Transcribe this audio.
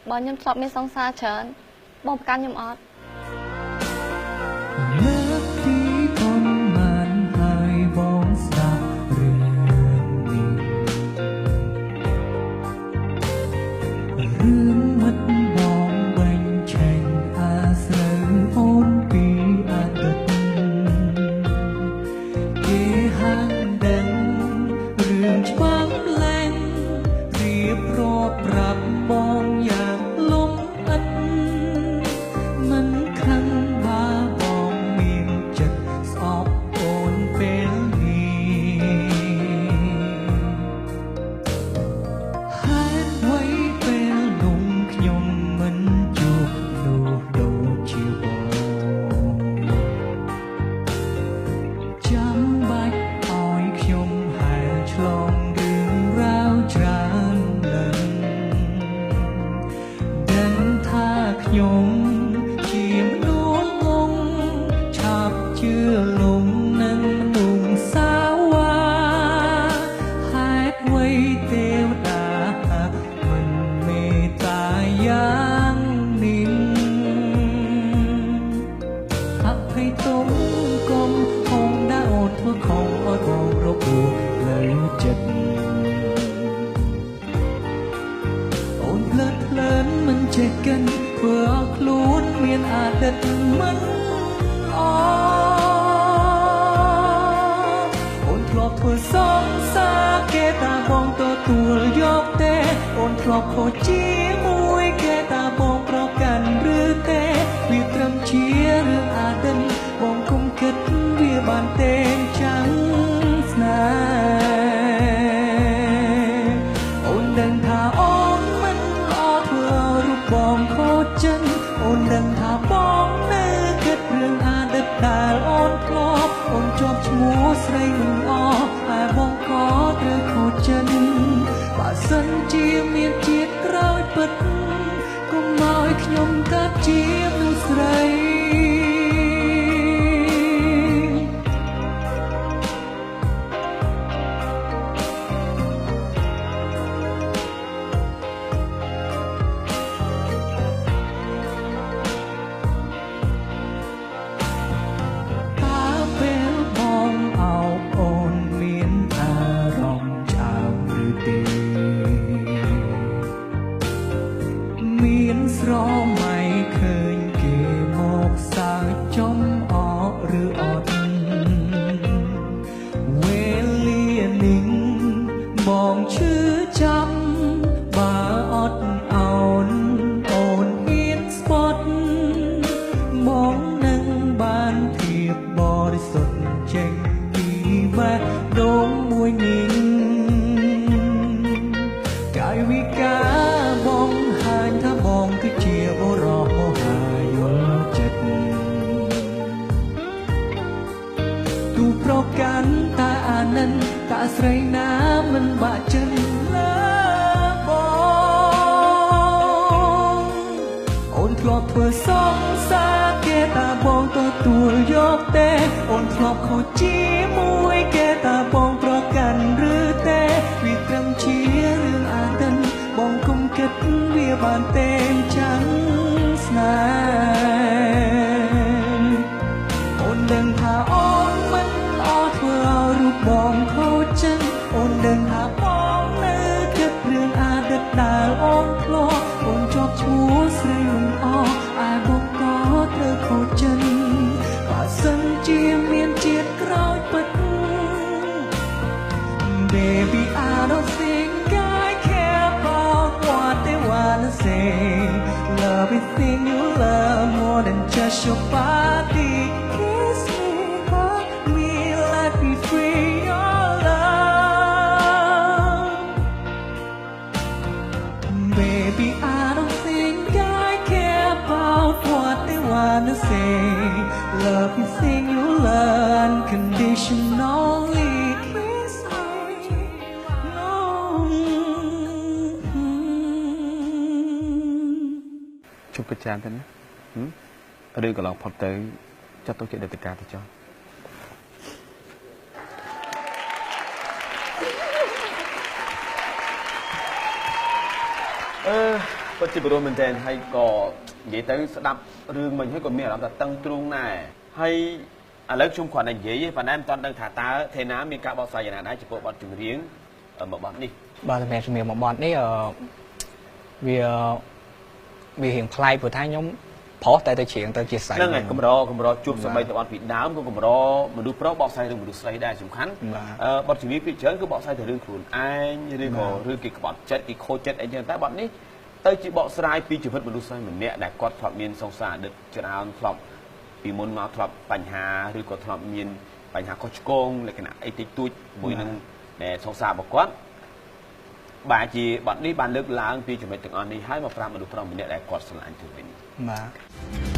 bọn nhâm sọp miên song xa chớn bông can nhâm ọt chụp cái chán thế này, đưa cái lòng phật tới cho tôi chuyện được tất cả thì cho. ពិតជាបរិមែនតែហើយក៏និយាយទៅស្ដាប់រឿងមិញហើយក៏មានអារម្មណ៍ថាតឹងទ្រូងដែរហើយឥឡូវខ្ញុំគ្រាន់តែនិយាយទេប៉ុន្តែមិនទាន់ដឹងថាតើថេណាមានការបកស្រាយយ៉ាងណាដែរចំពោះបទចម្រៀងមួយបទនេះ បាទសម្រាប់ជំនាញមួយបទនេះវារៀងប្លែកព្រោះថាខ្ញុំប្រុសតែទៅច្រៀងទៅជាស្រី ហ្នឹងហើយកម្រជួបសម្បីតបទពីដើមក៏កម្រមនុស្សប្រុសបកស្រាយរឿងមនុស្សស្រីដែរសំខាន់បទចម្រៀងពីច្រើនគឺបកស្រាយទៅរឿងខ្លួនឯងឬក៏រឿងគេក្បត់ចិត្តគេខូចចិត្តអីចឹងតែបទនេះទៅជាបកស្រាយពីជីវិតមនុស្សស្រីម្នាក់ដែលគាត់ធ្លាប់មានសង្សារអតីតច្រើនធ្លាប់ពីមុនមកធ្លាប់បញ្ហាឬក៏ធ្លាប់មានបញ្ហាខុសឆ្គងលក្ខណៈអីតិចតួចមួយនឹងសង្សាររបស់គាត់បាទជាបទនេះបានលើកឡើងពីចំណុចទាំងអស់នេះហើយមកប្រាប់មនុស្សប្រុសម្នាក់ដែលគាត់ស្រឡាញ់ទៅវិញ បាទ